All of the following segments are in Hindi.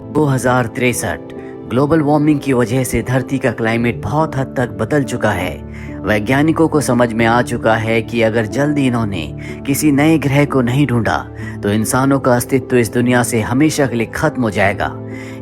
2063 ग्लोबल वार्मिंग की वजह से धरती का क्लाइमेट बहुत हद तक बदल चुका है। वैज्ञानिकों को समझ में आ चुका है कि अगर जल्दी इन्होंने किसी नए ग्रह को नहीं ढूंढा तो इंसानों का अस्तित्व इस दुनिया से हमेशा के लिए खत्म हो जाएगा।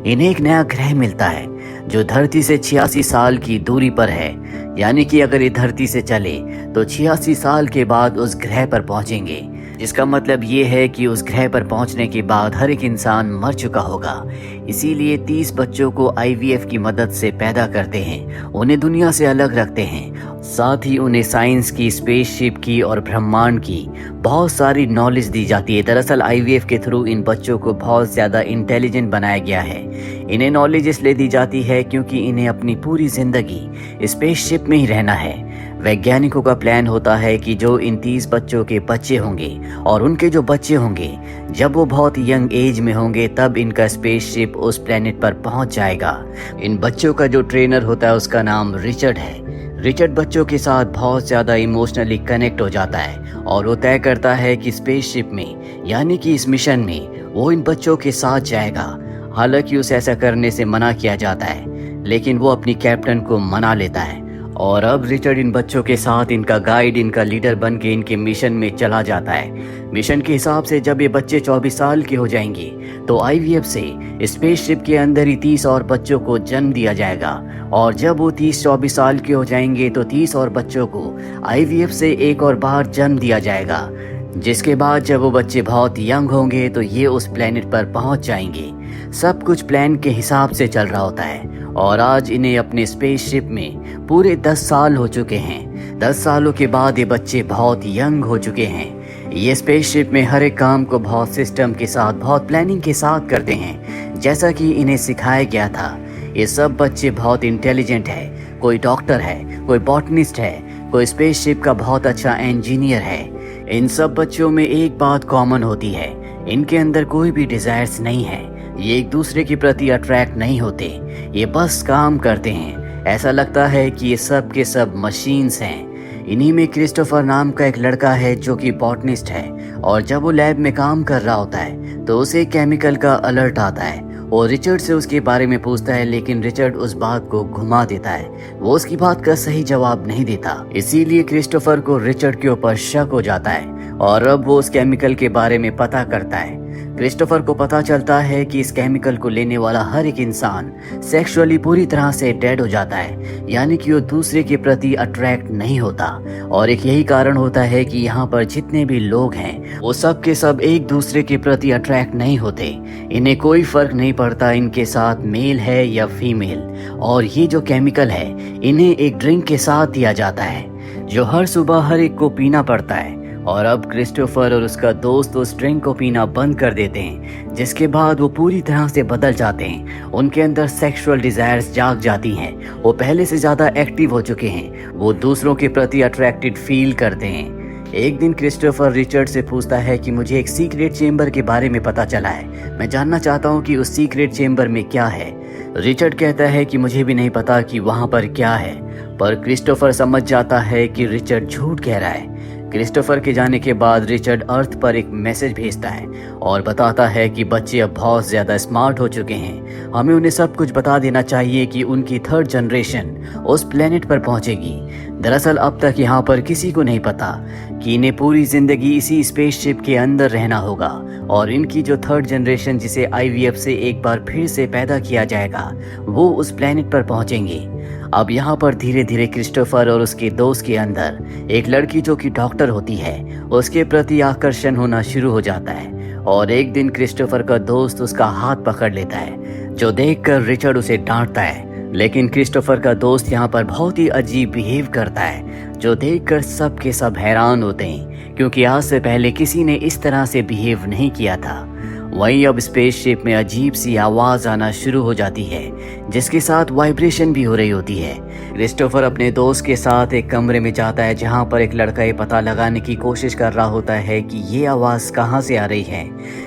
इन्हें एक नया ग्रह मिलता है जो धरती से 86 साल की दूरी पर है, यानी कि अगर ये धरती से चले तो 86 साल के बाद उस ग्रह पर पहुंचेंगे, जिसका मतलब ये है कि उस ग्रह पर पहुंचने के बाद हर एक इंसान मर चुका होगा। इसीलिए 30 बच्चों को आईवीएफ की मदद से पैदा करते हैं, उन्हें दुनिया से अलग रखते हैं, साथ ही उन्हें साइंस की, स्पेसशिप की और ब्रह्मांड की बहुत सारी नॉलेज दी जाती है। दरअसल आईवीएफ के थ्रू इन बच्चों को बहुत ज़्यादा इंटेलिजेंट बनाया गया है। इन्हें नॉलेज इसलिए दी जाती है क्योंकि इन्हें अपनी पूरी जिंदगी स्पेसशिप में ही रहना है। वैज्ञानिकों का प्लान होता है कि जो इन 30 बच्चों के बच्चे होंगे और उनके जो बच्चे होंगे, जब वो बहुत यंग एज में होंगे तब इनका स्पेसशिप उस प्लेनेट पर पहुंच जाएगा। इन बच्चों का जो ट्रेनर होता है उसका नाम रिचर्ड है। रिचर्ड बच्चों के साथ बहुत ज़्यादा इमोशनली कनेक्ट हो जाता है और वो तय करता है कि स्पेसशिप में, यानी कि इस मिशन में वो इन बच्चों के साथ जाएगा। हालांकि उसे ऐसा करने से मना किया जाता है, लेकिन वो अपनी कैप्टन को मना लेता है और अब रिचर्ड इन बच्चों के साथ इनका गाइड, इनका लीडर बन के इनके मिशन में चला जाता है। मिशन के हिसाब से जब ये बच्चे 24 साल के हो जाएंगे तो आईवीएफ से स्पेसशिप के अंदर ही 30 और बच्चों को जन्म दिया जाएगा, और जब वो 30-24 साल के हो जाएंगे तो 30 और बच्चों को आईवीएफ से एक और बार जन्म दिया जाएगा, जिसके बाद जब वो बच्चे बहुत यंग होंगे तो ये उस प्लेनेट पर पहुंच जाएंगे। सब कुछ प्लान के हिसाब से चल रहा होता है और आज इन्हें अपने स्पेसशिप में पूरे 10 साल हो चुके हैं। 10 सालों के बाद ये बच्चे बहुत यंग हो चुके हैं। ये स्पेसशिप में हर एक काम को बहुत सिस्टम के साथ, बहुत प्लानिंग के साथ करते हैं, जैसा कि इन्हें सिखाया गया था। ये सब बच्चे बहुत इंटेलिजेंट है। कोई डॉक्टर है, कोई बॉटनिस्ट है, कोई स्पेसशिप का बहुत अच्छा इंजीनियर है। इन सब बच्चों में एक बात कॉमन होती है, इनके अंदर कोई भी डिजायर्स नहीं है। ये एक दूसरे के प्रति अट्रैक्ट नहीं होते, ये बस काम करते हैं। ऐसा लगता है कि ये सब के सब मशीन्स हैं। इन्हीं में क्रिस्टोफर नाम का एक लड़का है जो कि बॉटनिस्ट है, और जब वो लैब में काम कर रहा होता है तो उसे केमिकल का अलर्ट आता है और रिचर्ड से उसके बारे में पूछता है, लेकिन रिचर्ड उस बात को घुमा देता है। वो उसकी बात का सही जवाब नहीं देता। इसीलिए क्रिस्टोफर को रिचर्ड के ऊपर शक हो जाता है और अब वो उस केमिकल के बारे में पता करता है। क्रिस्टोफर को पता चलता है कि इस केमिकल को लेने वाला हर एक इंसान सेक्सुअली पूरी तरह से डेड हो जाता है, यानी कि वो दूसरे के प्रति अट्रैक्ट नहीं होता। और एक यही कारण होता है कि यहाँ पर जितने भी लोग हैं वो सब के सब एक दूसरे के प्रति अट्रैक्ट नहीं होते। इन्हें कोई फर्क नहीं पड़ता इनके साथ मेल है या फीमेल। और ये जो केमिकल है इन्हें एक ड्रिंक के साथ दिया जाता है जो हर सुबह हर एक को पीना पड़ता है। और अब क्रिस्टोफर और उसका दोस्त उस ड्रिंक को पीना बंद कर देते हैं, जिसके बाद वो पूरी तरह से बदल जाते हैं। उनके अंदर सेक्सुअल डिजायर्स जाग जाती हैं। वो पहले से ज्यादा एक्टिव हो चुके हैं। वो दूसरों के प्रति अट्रैक्टेड फील करते हैं। एक दिन क्रिस्टोफर रिचर्ड से पूछता है कि मुझे एक सीक्रेट चेंबर के बारे में पता चला है, मैं जानना चाहता हूँ कि उस सीक्रेट चेंबर में क्या है। रिचर्ड कहता है कि मुझे भी नहीं पता कि वहाँ पर क्या है, पर क्रिस्टोफर समझ जाता है कि रिचर्ड झूठ कह रहा है। क्रिस्टोफर के जाने के बाद रिचर्ड अर्थ पर एक मैसेज भेजता है और बताता है कि बच्चे अब बहुत ज़्यादा स्मार्ट हो चुके हैं, हमें उन्हें सब कुछ बता देना चाहिए कि उनकी 3rd जनरेशन उस प्लेनेट पर पहुंचेगी। दरअसल अब तक यहाँ पर किसी को नहीं पता कि इन्हें पूरी जिंदगी इसी स्पेसशिप के अंदर रहना होगा, और इनकी जो 3rd जनरेशन जिसे आईवीएफ से एक बार फिर से पैदा किया जाएगा वो उस प्लेनेट पर पहुंचेंगे। अब यहाँ पर धीरे धीरे क्रिस्टोफर और उसके दोस्त के अंदर एक लड़की जो कि डॉक्टर होती है उसके प्रति आकर्षण होना शुरू हो जाता है, और एक दिन क्रिस्टोफर का दोस्त उसका हाथ पकड़ लेता है, जो देखकर रिचर्ड उसे डांटता है। लेकिन क्रिस्टोफर का दोस्त यहाँ पर बहुत ही अजीब बिहेव करता है, जो देखकर सब के सब हैरान होते हैं, क्योंकि आज से पहले किसी ने इस तरह से बिहेव नहीं किया था। वहीं अब स्पेसशिप में अजीब सी आवाज आना शुरू हो जाती है, जिसके साथ वाइब्रेशन भी हो रही होती है। क्रिस्टोफर अपने दोस्त के साथ एक कमरे में जाता है जहां पर एक लड़का ये पता लगाने की कोशिश कर रहा होता है कि ये आवाज कहां से आ रही है।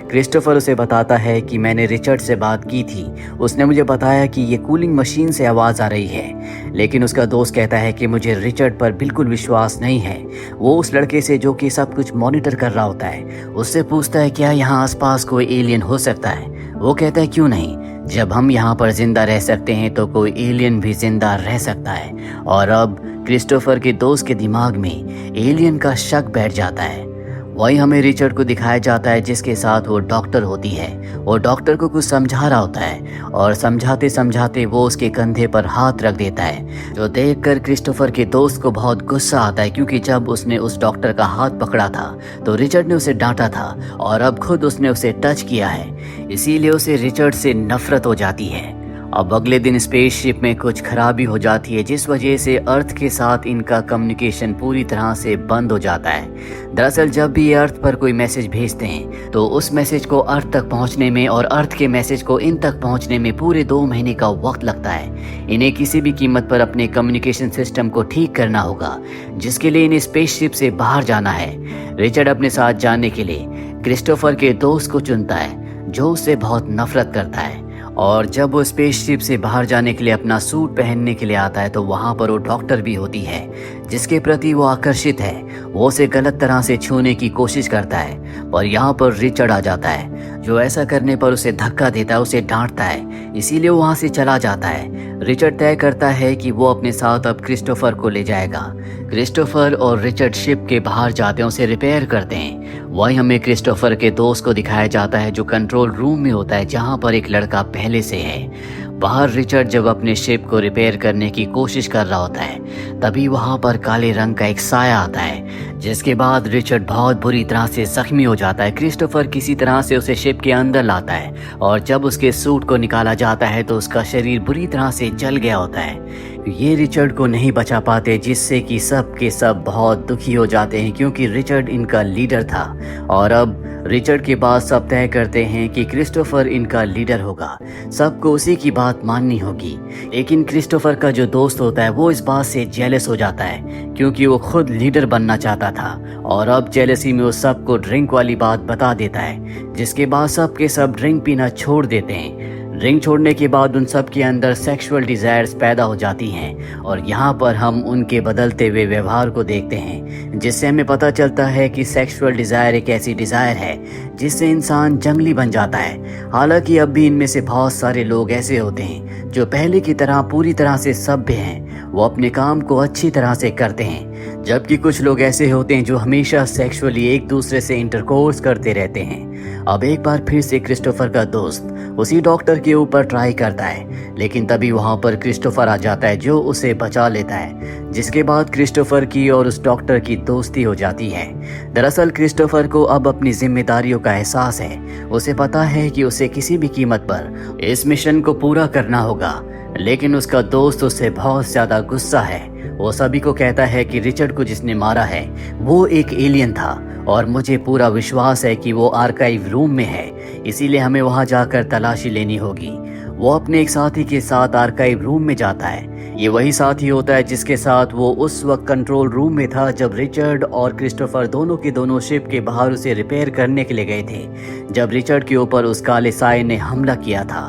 क्रिस्टोफर उसे बताता है कि मैंने रिचर्ड से बात की थी, उसने मुझे बताया कि ये कूलिंग मशीन से आवाज आ रही है। लेकिन उसका दोस्त कहता है कि मुझे रिचर्ड पर बिल्कुल विश्वास नहीं है। वो उस लड़के से जो कि सब कुछ मॉनिटर कर रहा होता है उससे पूछता है क्या यहाँ आसपास कोई एलियन हो सकता है। वो कहता है क्यों नहीं, जब हम यहाँ पर जिंदा रह सकते हैं तो कोई एलियन भी जिंदा रह सकता है। और अब क्रिस्टोफर के दोस्त के दिमाग में एलियन का शक बैठ जाता है। वही हमें रिचर्ड को दिखाया जाता है जिसके साथ वो डॉक्टर होती है। वो डॉक्टर को कुछ समझा रहा होता है और समझाते समझाते वो उसके कंधे पर हाथ रख देता है, जो देखकर क्रिस्टोफर के दोस्त को बहुत गुस्सा आता है, क्योंकि जब उसने उस डॉक्टर का हाथ पकड़ा था तो रिचर्ड ने उसे डांटा था और अब खुद उसने उसे टच किया है, इसीलिए उसे रिचर्ड से नफरत हो जाती है। अब अगले दिन स्पेसशिप में कुछ खराबी हो जाती है, जिस वजह से अर्थ के साथ इनका कम्युनिकेशन पूरी तरह से बंद हो जाता है। दरअसल जब भी ये अर्थ पर कोई मैसेज भेजते हैं तो उस मैसेज को अर्थ तक पहुंचने में और अर्थ के मैसेज को इन तक पहुंचने में पूरे 2 महीने का वक्त लगता है। इन्हें किसी भी कीमत पर अपने कम्युनिकेशन सिस्टम को ठीक करना होगा, जिसके लिए इन्हें स्पेसशिप से बाहर जाना है। रिचर्ड अपने साथ जाने के लिए क्रिस्टोफर के दोस्त को चुनता है, जो उससे बहुत नफरत करता है। और जब वो स्पेसशिप से बाहर जाने के लिए अपना सूट पहनने के लिए आता है तो वहाँ पर वो डॉक्टर भी होती है, जिसके प्रति वो आकर्षित है। वो उसे गलत तरह से छूने की कोशिश करता है, पर यहाँ पर रिचर्ड आ जाता है, जो ऐसा करने पर उसे धक्का देता है, उसे डांटता है, इसीलिए वो वहाँ से चला जाता है। रिचर्ड तय करता है कि वो अपने साथ अब क्रिस्टोफर को ले जाएगा। क्रिस्टोफर और रिचर्ड शिप के बाहर जाते हैं, उसे रिपेयर करते हैं। वही हमें क्रिस्टोफर के दोस्त को दिखाया जाता है, जो कंट्रोल रूम में होता है, जहाँ पर एक लड़का पहले से है। बाहर रिचर्ड जब अपने शिप को रिपेयर करने की कोशिश कर रहा होता है, तभी वहां पर काले रंग का एक साया आता है, जिसके बाद रिचर्ड बहुत बुरी तरह से जख्मी हो जाता है। क्रिस्टोफर किसी तरह से उसे शिप के अंदर लाता है और जब उसके सूट को निकाला जाता है तो उसका शरीर बुरी तरह से जल गया होता है। ये रिचर्ड को नहीं बचा पाते, जिससे कि सब के सब बहुत दुखी हो जाते हैं, क्योंकि रिचर्ड इनका लीडर था। और अब रिचर्ड के बाद सब तय करते हैं कि क्रिस्टोफर इनका लीडर होगा, सबको उसी की बात माननी होगी। लेकिन क्रिस्टोफर का जो दोस्त होता है वो इस बात से जेलस हो जाता है, क्योंकि वो खुद लीडर बनना चाहता था। और अब जेलसी में वो सबको ड्रिंक वाली बात बता देता है, जिसके बाद सब के सब ड्रिंक पीना छोड़ देते हैं। ड्रिंक छोड़ने के बाद उन सब के अंदर सेक्सुअल डिजायर्स पैदा हो जाती हैं और यहाँ पर हम उनके बदलते हुए व्यवहार को देखते हैं, जिससे हमें पता चलता है कि सेक्सुअल डिजायर एक ऐसी डिजायर है जिससे इंसान जंगली बन जाता है। हालांकि अब भी इनमें से बहुत सारे लोग ऐसे होते हैं जो पहले की तरह पूरी तरह से सभ्य हैं, वो अपने काम को अच्छी तरह से करते हैं, जबकि कुछ लोग ऐसे होते हैं जो हमेशा सेक्सुअली एक दूसरे से इंटरकोर्स करते रहते हैं। अब एक बार फिर से क्रिस्टोफर का दोस्त उसी डॉक्टर के ऊपर ट्राई करता है, लेकिन तभी वहां पर क्रिस्टोफर आ जाता है, जो उसे बचा लेता है, जिसके बाद क्रिस्टोफर की और उस डॉक्टर की दोस्ती हो जाती है। दरअसल क्रिस्टोफर को अब अपनी जिम्मेदारियों का एहसास है। उसे पता है कि उसे किसी भी कीमत पर इस मिशन को पूरा करना होगा, लेकिन उसका दोस्त उससे बहुत ज्यादा गुस्सा है। वो सभी को कहता है कि रिचर्ड को जिसने मारा है वो एक एलियन था और मुझे पूरा विश्वास है कि वो आर्काइव रूम में है, इसीलिए हमें वहां जाकर तलाशी लेनी होगी। वो अपने एक साथी के साथ आर्काइव रूम में जाता है। ये वही साथी होता है जिसके साथ वो उस वक्त कंट्रोल रूम में था जब रिचर्ड और क्रिस्टोफर दोनों के दोनों शिप के बाहर उसे रिपेयर करने के लिए गए थे, जब रिचर्ड के ऊपर उस काले साये ने हमला किया था।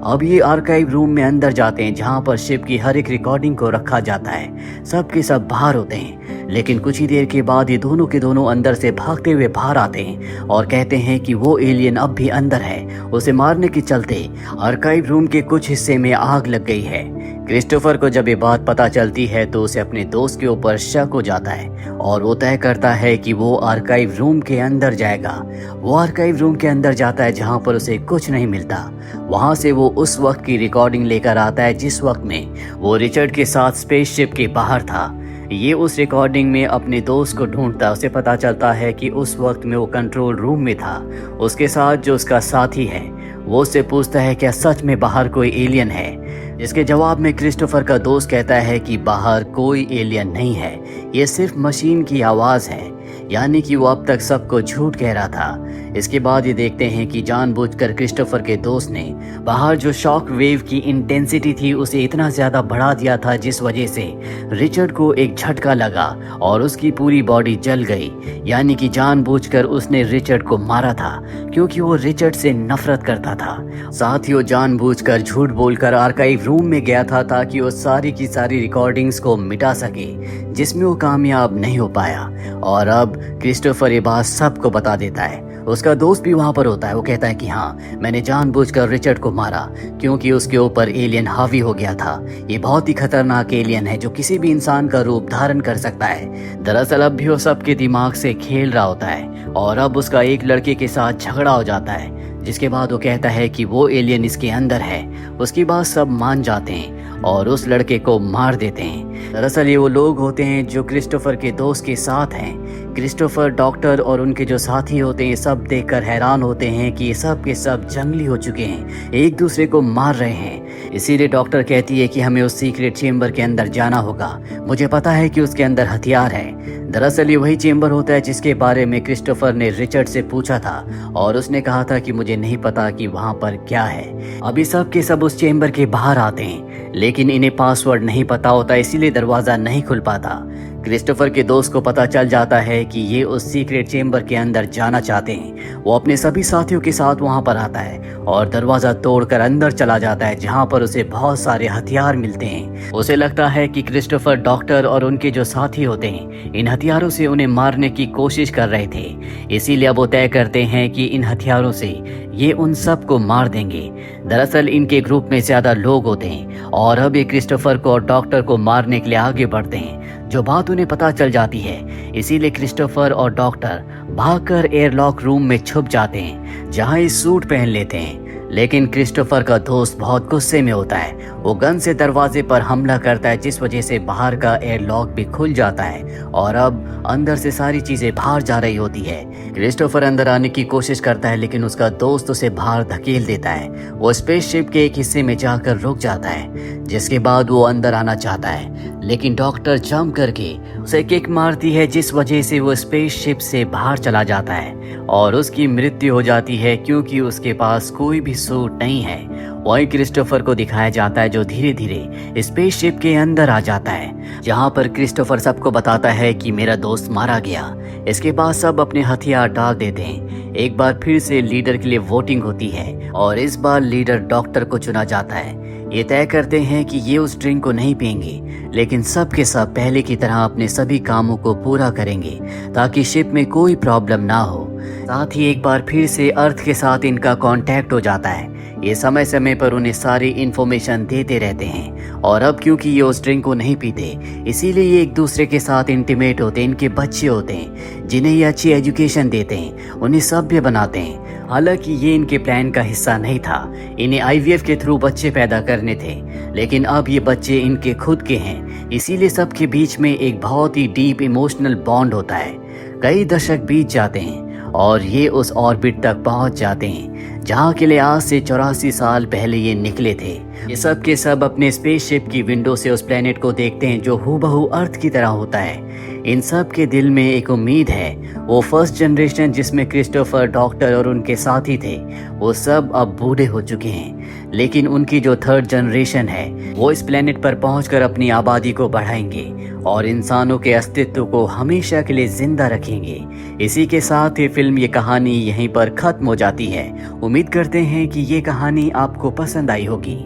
अब ये आर्काइव रूम में अंदर जाते हैं, जहाँ पर शिप की हर एक रिकॉर्डिंग को रखा जाता है। सब के सब बाहर होते हैं, लेकिन कुछ ही देर के बाद ये दोनों के दोनों अंदर से भागते हुए बाहर आते हैं और कहते हैं कि वो एलियन अब भी अंदर है। उसे मारने के चलते आर्काइव रूम के कुछ हिस्से में आग लग गई है। क्रिस्टोफर को जब ये बात पता चलती है तो उसे अपने दोस्त के ऊपर शक हो जाता है और वो तय करता है कि वो आर्काइव रूम के अंदर जाएगा। वो आर्काइव रूम के अंदर जाता है जहाँ पर उसे कुछ नहीं मिलता। वहाँ से वो उस वक्त की रिकॉर्डिंग लेकर आता है जिस वक्त में वो रिचर्ड के साथ स्पेसशिप के बाहर था। ये उस रिकॉर्डिंग में अपने दोस्त को ढूंढता है। उसे पता चलता है कि उस वक्त में वो कंट्रोल रूम में था। उसके साथ जो उसका साथी है वो उससे पूछता है क्या सच में बाहर कोई एलियन है, जिसके जवाब में क्रिस्टोफर का दोस्त कहता है कि बाहर कोई एलियन नहीं है, ये सिर्फ मशीन की आवाज़ है, यानी कि वो अब तक सबको झूठ कह रहा था। इसके बाद ये देखते हैं कि जानबूझकर क्रिस्टोफर के दोस्त ने बाहर जो शॉक वेव की इंटेंसिटी थी उसे इतना ज़्यादा बढ़ा दिया था, जिस वजह से रिचर्ड को एक झटका लगा और उसकी पूरी बॉडी जल गई। यानी कि जानबूझकर उसने रिचर्ड को मारा था, क्योंकि वो रिचर्ड से नफरत करता था। साथ ही वो जानबूझकर झूठ बोलकर आर्काइव रूम में गया था ताकि वो सारी की सारी रिकॉर्डिंग्स को मिटा सके, जिसमें वो कामयाब नहीं हो पाया। और अब क्रिस्टोफर ये बात सबको बता देता है उसका दोस्त भी वहाँ पर होता है। वो कहता है कि हाँ, मैंने जानबूझकर रिचर्ड को मारा क्योंकि उसके ऊपर एलियन हावी हो गया था। ये बहुत ही खतरनाक एलियन है जो किसी भी इंसान का रूप धारण कर सकता है। दरअसल अब भी वो सबके दिमाग से खेल रहा होता है और अब उसका एक लड़के के साथ झगड़ा हो जाता है, जिसके बाद वो कहता है कि वो एलियन इसके अंदर है। उसकी बात सब मान जाते हैं और उस लड़के को मार देते हैं। दरअसल ये वो लोग होते हैं जो क्रिस्टोफर के दोस्त के साथ हैं। क्रिस्टोफर, डॉक्टर और उनके जो साथी होते हैं सब देखकर हैरान होते हैं कि ये सब के सब जंगली हो चुके हैं, एक दूसरे को मार रहे हैं। इसीलिए डॉक्टर कहती है कि हमें उस सीक्रेट चेम्बर के अंदर जाना होगा, मुझे पता है कि उसके अंदर हथियार है। दरअसल ये वही चेम्बर होता है जिसके बारे में क्रिस्टोफर ने रिचर्ड से पूछा था और उसने कहा था कि मुझे नहीं पता कि वहाँ पर क्या है। अभी सब के सब उस चेम्बर के बाहर आते हैं, लेकिन इन्हें पासवर्ड नहीं पता होता, इसीलिए दरवाजा नहीं खुल पाता। क्रिस्टोफर के दोस्त को पता चल जाता है कि ये उस सीक्रेट चेम्बर के अंदर जाना चाहते हैं। वो अपने सभी साथियों के साथ वहां पर आता है और दरवाजा तोड़कर अंदर चला जाता है, जहां पर उसे बहुत सारे हथियार मिलते हैं। उसे लगता है कि क्रिस्टोफर, डॉक्टर और उनके जो साथी होते हैं इन हथियारों से उन्हें मारने की कोशिश कर रहे थे। इसीलिए अब वो तय करते हैं कि इन हथियारों से ये उन सब को मार देंगे। दरअसल इनके ग्रुप में ज्यादा लोग होते हैं और अब ये क्रिस्टोफर को और डॉक्टर को मारने के लिए आगे बढ़ते हैं। जो बात उन्हें पता चल जाती है, इसीलिए क्रिस्टोफर और डॉक्टर भागकर एयरलॉक रूम में छुप जाते हैं, जहां ये सूट पहन लेते हैं। लेकिन क्रिस्टोफर का दोस्त बहुत गुस्से में होता है। वो गन से दरवाजे पर हमला करता है, जिस वजह से बाहर का एयरलॉक भी खुल जाता है और अब अंदर से सारी चीजें बाहर जा रही होती है। क्रिस्टोफर अंदर आने की कोशिश करता है, लेकिन उसका दोस्त उसे बाहर धकेल देता है। वो स्पेसशिप के एक हिस्से में जाकर रुक जाता है, जिसके बाद वो अंदर आना चाहता है, लेकिन डॉक्टर जंप करके उसे किक मारती है, जिस वजह से वो स्पेसशिप से बाहर चला जाता है और उसकी मृत्यु हो जाती है क्योंकि उसके पास कोई भी सूट नहीं है। वहीं क्रिस्टोफर को दिखाया जाता है जो धीरे धीरे स्पेसशिप के अंदर आ जाता है, जहां पर क्रिस्टोफर सबको बताता है कि मेरा दोस्त मारा गया। इसके बाद सब अपने हथियार डाल देते हैं। एक बार फिर से लीडर के लिए वोटिंग होती है और इस बार लीडर डॉक्टर को चुना जाता है। ये तय करते हैं कि ये उस ड्रिंक को नहीं पिएंगे, लेकिन सब के सब पहले की तरह अपने सभी कामों को पूरा करेंगे ताकि शिप में कोई प्रॉब्लम ना हो। साथ ही एक बार फिर से अर्थ के साथ इनका कांटेक्ट हो जाता है। ये समय समय पर उन्हें सारी इन्फॉर्मेशन देते रहते हैं और अब क्योंकि ये उस ड्रिंक को नहीं पीते, इसीलिए ये एक दूसरे के साथ इंटीमेट होते हैं। इनके बच्चे होते हैं जिन्हें ये अच्छी एजुकेशन देते हैं, उन्हें सभ्य बनाते हैं। हालांकि ये इनके प्लान का हिस्सा नहीं था, इन्हें आईवीएफ के थ्रू बच्चे पैदा करने थे, लेकिन अब ये बच्चे इनके खुद के हैं। इसीलिए सबके बीच में एक बहुत ही डीप इमोशनल बॉन्ड होता है। कई दशक बीत जाते हैं और ये उस ऑर्बिट तक पहुंच जाते हैं जहां के लिए आज से 84 साल पहले ये निकले थे। ये सब के सब अपने स्पेसशिप की विंडो से उस प्लेनेट को देखते हैं जो हूबहू अर्थ की तरह होता है। इन सब के दिल में एक उम्मीद है। वो फर्स्ट जनरेशन जिसमें क्रिस्टोफर, डॉक्टर और उनके साथी थे, वो सब अब बूढ़े हो चुके हैं, लेकिन उनकी जो थर्ड जनरेशन है वो इस प्लेनेट पर पहुंचकर अपनी आबादी को बढ़ाएंगे और इंसानों के अस्तित्व को हमेशा के लिए जिंदा रखेंगे। इसी के साथ ये फिल्म, ये कहानी यहीं पर खत्म हो जाती है। उम्मीद करते हैं कि ये कहानी आपको पसंद आई होगी।